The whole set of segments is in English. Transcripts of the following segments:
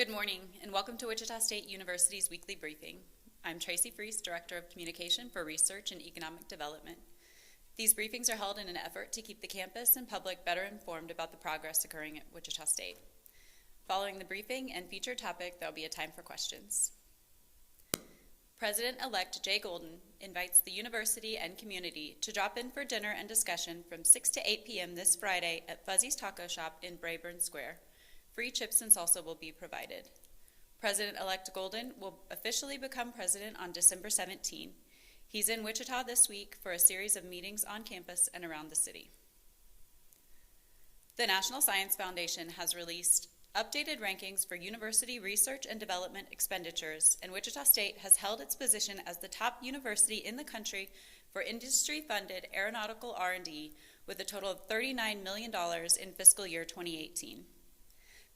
Good morning, and welcome to Wichita State University's Weekly Briefing. I'm Tracy Freese, Director of Communication for Research and Economic Development. These briefings are held in an effort to keep the campus and public better informed about the progress occurring at Wichita State. Following the briefing and featured topic, there will be a time for questions. President-elect Jay Golden invites the university and community to drop in for dinner and discussion from 6 to 8 p.m. this Friday at Fuzzy's Taco Shop in Brayburn Square. Free chips and salsa will be provided. President-elect Golden will officially become president on December 17. He's in Wichita this week for a series of meetings on campus and around the city. The National Science Foundation has released updated rankings for university research and development expenditures, and Wichita State has held its position as the top university in the country for industry-funded aeronautical R&D with a total of $39 million in fiscal year 2018.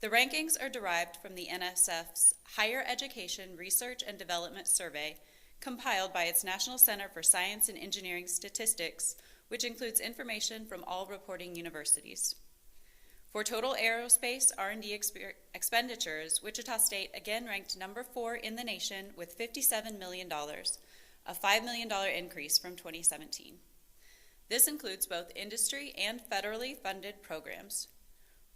The rankings are derived from the NSF's Higher Education Research and Development Survey, compiled by its National Center for Science and Engineering Statistics, which includes information from all reporting universities. For total aerospace R&D expenditures, Wichita State again ranked number 4 in the nation with $57 million, a $5 million increase from 2017. This includes both industry and federally funded programs.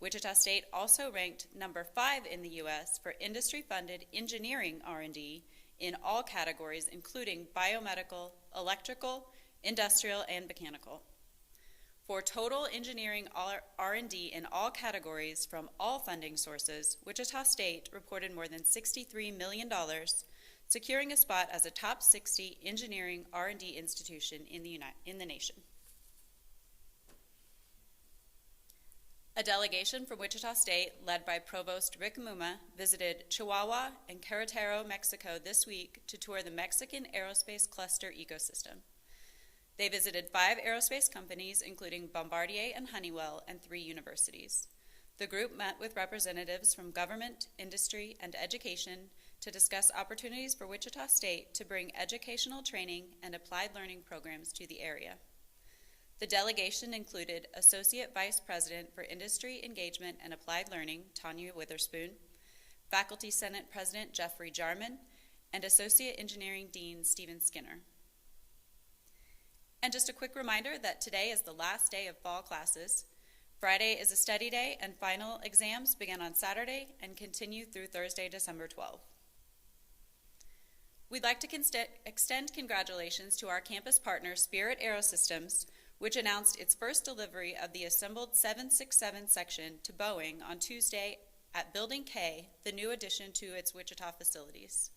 Wichita State also ranked number 5 in the U.S. for industry-funded engineering R&D in all categories, including biomedical, electrical, industrial, and mechanical. For total engineering R&D in all categories from all funding sources, Wichita State reported more than $63 million, securing a spot as a top 60 engineering R&D institution in the nation. A delegation from Wichita State, led by Provost Rick Muma, visited Chihuahua and Querétaro, Mexico this week to tour the Mexican aerospace cluster ecosystem. They visited 5 aerospace companies, including Bombardier and Honeywell, and 3 universities. The group met with representatives from government, industry, and education to discuss opportunities for Wichita State to bring educational training and applied learning programs to the area. The delegation included Associate Vice President for Industry Engagement and Applied Learning, Tanya Witherspoon, Faculty Senate President Jeffrey Jarman, and Associate Engineering Dean Stephen Skinner. And just a quick reminder that today is the last day of fall classes. Friday is a study day, and final exams begin on Saturday and continue through Thursday, December 12th. We'd like to extend congratulations to our campus partner, Spirit Aerosystems, which announced its first delivery of the assembled 767 section to Boeing on Tuesday at Building K, the new addition to its Wichita facilities.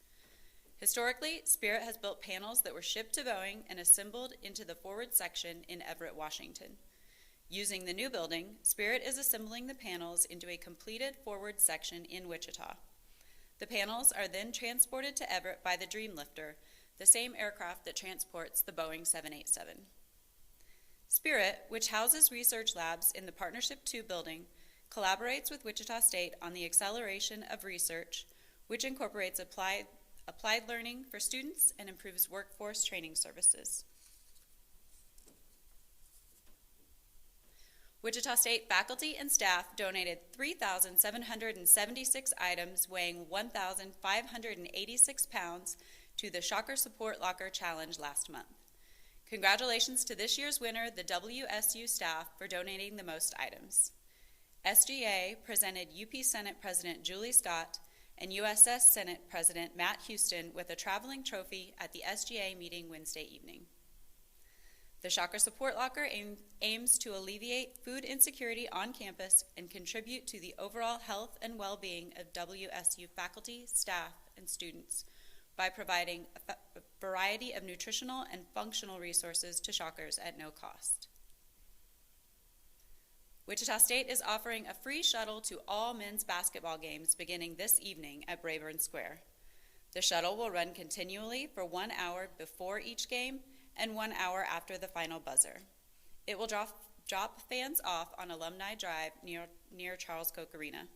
Historically, Spirit has built panels that were shipped to Boeing and assembled into the forward section in Everett, Washington. Using the new building, Spirit is assembling the panels into a completed forward section in Wichita. The panels are then transported to Everett by the Dreamlifter, the same aircraft that transports the Boeing 787. Spirit, which houses research labs in the Partnership 2 building, collaborates with Wichita State on the acceleration of research, which incorporates applied learning for students and improves workforce training services. Wichita State faculty and staff donated 3,776 items weighing 1,586 pounds to the Shocker Support Locker Challenge last month. Congratulations to this year's winner, the WSU staff, for donating the most items. SGA presented UP Senate President Julie Scott and USS Senate President Matt Houston with a traveling trophy at the SGA meeting Wednesday evening. The Shocker Support Locker aims to alleviate food insecurity on campus and contribute to the overall health and well-being of WSU faculty, staff, and students by providing a variety of nutritional and functional resources to Shockers at no cost. Wichita State is offering a free shuttle to all men's basketball games beginning this evening at Brayburn Square. The shuttle will run continually for 1 hour before each game and 1 hour after the final buzzer. It will drop fans off on Alumni Drive near Charles Koch Arena.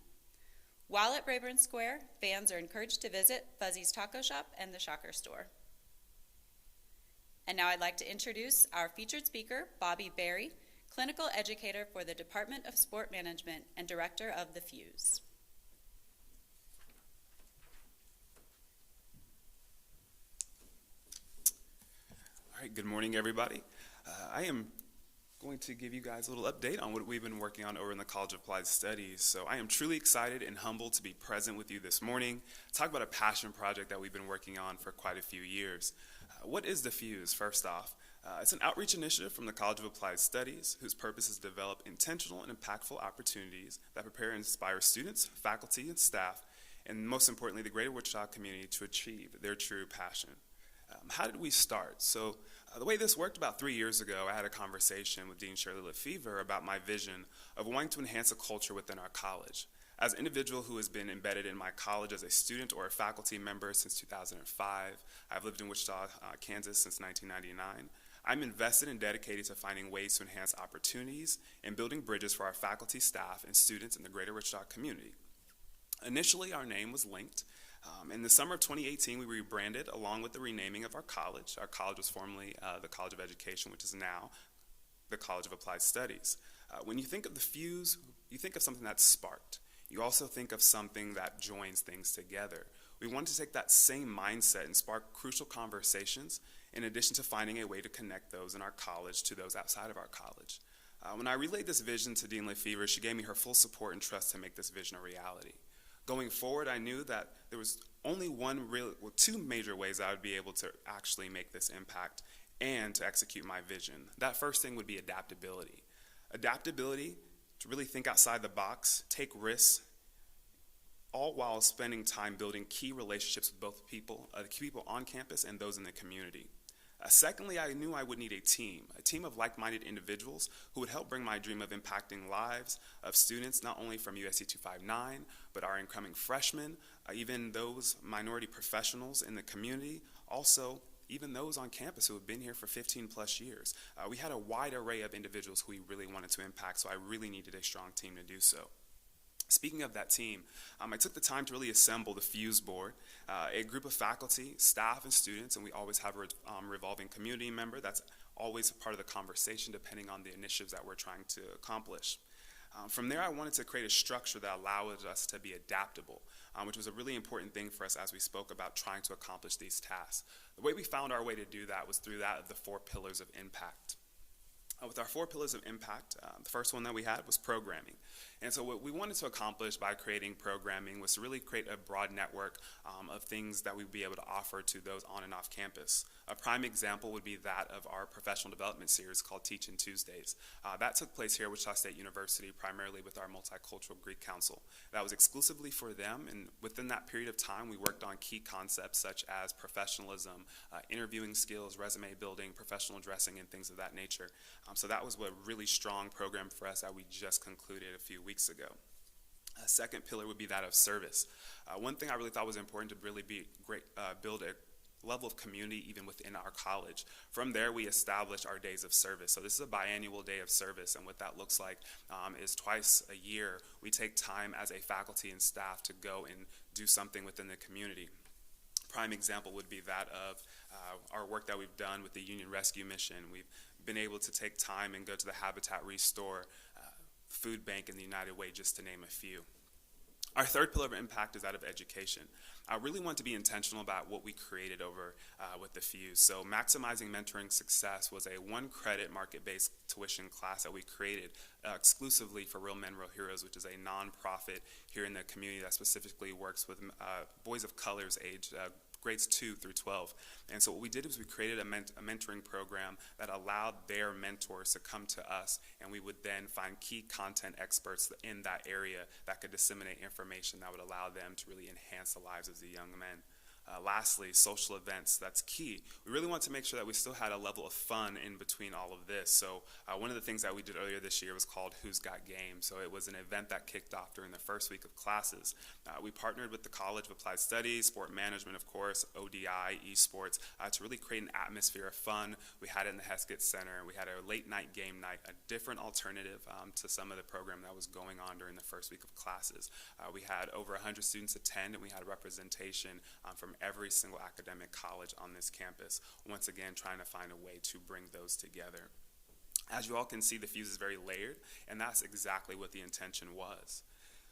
While at Brayburn Square, fans are encouraged to visit Fuzzy's Taco Shop and the Shocker store. And now I'd like to introduce our featured speaker, Bobby Berry, clinical educator for the Department of Sport Management and director of the Fuse. right, good morning, everybody. I am going to give you guys a little update on what we've been working on over in the College of Applied Studies. So I am truly excited and humbled to be present with you this morning, talk about a passion project that we've been working on for quite a few years. What is the Fuse, first off? It's an outreach initiative from the College of Applied Studies whose purpose is to develop intentional and impactful opportunities that prepare and inspire students, faculty, and staff, and most importantly, the greater Wichita community to achieve their true passion. How did we start? So the way this worked, about 3 years ago, I had a conversation with Dean Shirley Lefevre about my vision of wanting to enhance a culture within our college. As an individual who has been embedded in my college as a student or a faculty member since 2005, I've lived in Wichita, Kansas since 1999. I'm invested and dedicated to finding ways to enhance opportunities and building bridges for our faculty, staff, and students in the greater Wichita community. Initially, our name was linked. In the summer of 2018, we rebranded along with the renaming of our college. Our college was formerly the College of Education, which is now the College of Applied Studies. When you think of the Fuse, you think of something that's sparked. You also think of something that joins things together. We wanted to take that same mindset and spark crucial conversations in addition to finding a way to connect those in our college to those outside of our college. When I relayed this vision to Dean Lefevre, she gave me her full support and trust to make this vision a reality. Going forward, I knew that there was only two major ways I would be able to actually make this impact and to execute my vision. That first thing would be adaptability. Adaptability to really think outside the box, take risks, all while spending time building key relationships with both people on campus and those in the community. Secondly, I knew I would need a team of like-minded individuals who would help bring my dream of impacting lives of students, not only from USC 259, but our incoming freshmen, even those minority professionals in the community, also even those on campus who have been here for 15 plus years. We had a wide array of individuals who we really wanted to impact, so I really needed a strong team to do so. Speaking of that team, I took the time to really assemble the Fuse board, a group of faculty, staff, and students, and we always have a revolving community member that's always a part of the conversation depending on the initiatives that we're trying to accomplish. From there, I wanted to create a structure that allowed us to be adaptable, which was a really important thing for us as we spoke about trying to accomplish these tasks. The way we found our way to do that was through that of the 4 pillars of impact. With our 4 pillars of impact, the first one that we had was programming. And so what we wanted to accomplish by creating programming was to really create a broad network of things that we'd be able to offer to those on and off campus. A prime example would be that of our professional development series called Teach-In Tuesdays. That took place here at Wichita State University, primarily with our Multicultural Greek Council. That was exclusively for them, and within that period of time, we worked on key concepts such as professionalism, interviewing skills, resume building, professional dressing, and things of that nature. So that was a really strong program for us that we just concluded a few weeks ago. A second pillar would be that of service. One thing I really thought was important to really build a level of community even within our college. From there, we established our days of service. So this is a biannual day of service, and what that looks like is twice a year we take time as a faculty and staff to go and do something within the community. Prime example would be that of our work that we've done with the Union Rescue Mission. We've been able to take time and go to the Habitat Restore, Food Bank, and the United Way, just to name a few. Our third pillar of impact is that of education. I really want to be intentional about what we created over with the Fuse. So maximizing mentoring success was a 1-credit market-based tuition class that we created exclusively for Real Men, Real Heroes, which is a nonprofit here in the community that specifically works with boys of colors aged grades 2 through 12. And so what we did was we created a mentoring program that allowed their mentors to come to us, and we would then find key content experts in that area that could disseminate information that would allow them to really enhance the lives of the young men. Lastly, social events, that's key. We really want to make sure that we still had a level of fun in between all of this. So one of the things that we did earlier this year was called Who's Got Game. So it was an event that kicked off during the first week of classes. We partnered with the College of Applied Studies, Sport Management, of course, ODI, esports, to really create an atmosphere of fun. We had it in the Heskett Center. We had a late night game night, a different alternative to some of the program that was going on during the first week of classes. We had over 100 students attend, and we had representation from every single academic college on this campus, once again trying to find a way to bring those together. As you all can see, the Fuse is very layered, and that's exactly what the intention was.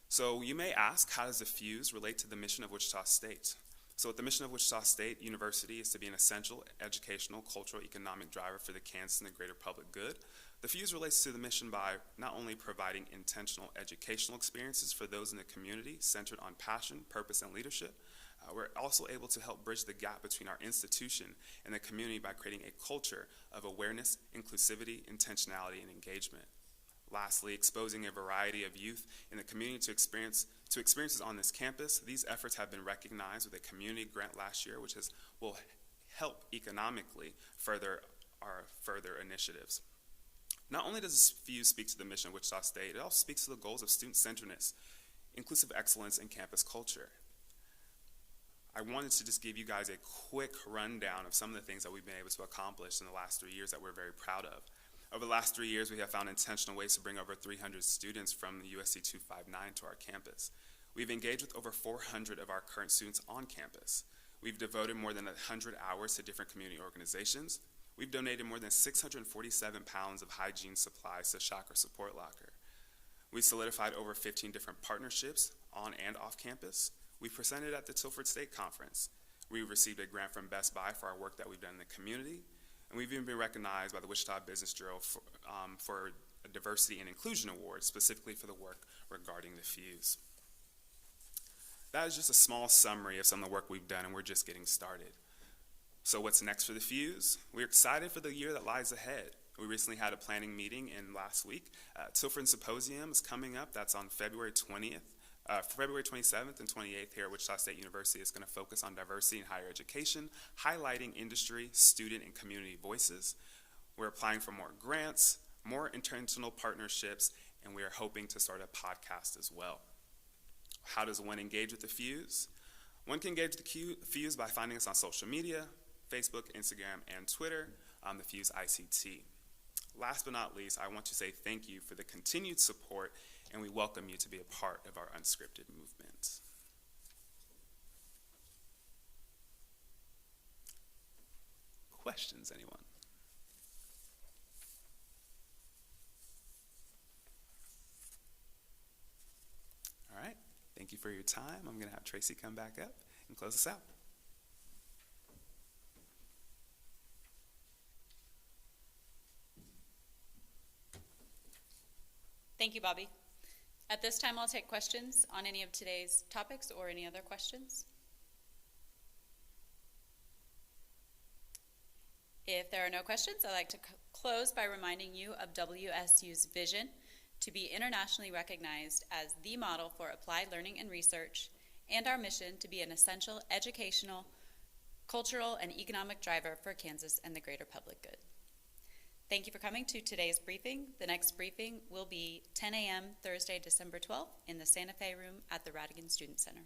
So you may ask, how does the Fuse relate to the mission of Wichita State? So the mission of Wichita State University is to be an essential educational, cultural, economic driver for the Kansas and the greater public good. The Fuse relates to the mission by not only providing intentional educational experiences for those in the community centered on passion, purpose, and leadership, we're also able to help bridge the gap between our institution and the community by creating a culture of awareness, inclusivity, intentionality, and engagement. Lastly, exposing a variety of youth in the community to experiences on this campus. These efforts have been recognized with a community grant last year, which will help economically further our further initiatives. Not only does this Fuse speak to the mission of Wichita State, it also speaks to the goals of student-centeredness, inclusive excellence, and campus culture. I wanted to just give you guys a quick rundown of some of the things that we've been able to accomplish in the last 3 years that we're very proud of. Over the last 3 years, we have found intentional ways to bring over 300 students from the USC 259 to our campus. We've engaged with over 400 of our current students on campus. We've devoted more than 100 hours to different community organizations. We've donated more than 647 pounds of hygiene supplies to Shocker Support Locker. We've solidified over 15 different partnerships on and off campus. We presented at the Tilford State Conference. We received a grant from Best Buy for our work that we've done in the community. And we've even been recognized by the Wichita Business Bureau for a Diversity and Inclusion Award, specifically for the work regarding the Fuse. That is just a small summary of some of the work we've done, and we're just getting started. So what's next for the Fuse? We're excited for the year that lies ahead. We recently had a planning meeting last week. Tilford Symposium is coming up. That's on February 20th. February 27th and 28th here at Wichita State University is going to focus on diversity in higher education, highlighting industry, student, and community voices. We're applying for more grants, more intentional partnerships, and we are hoping to start a podcast as well. How does one engage with the Fuse? One can engage with the Fuse by finding us on social media, Facebook, Instagram, and Twitter, the Fuse ICT. Last but not least, I want to say thank you for the continued support, and we welcome you to be a part of our unscripted movement. Questions, anyone? All right, thank you for your time. I'm going to have Tracy come back up and close us out. Thank you, Bobby. At this time, I'll take questions on any of today's topics or any other questions. If there are no questions, I'd like to close by reminding you of WSU's vision to be internationally recognized as the model for applied learning and research, and our mission to be an essential educational, cultural, and economic driver for Kansas and the greater public good. Thank you for coming to today's briefing. The next briefing will be 10 a.m. Thursday, December 12th in the Santa Fe room at the Radigan Student Center.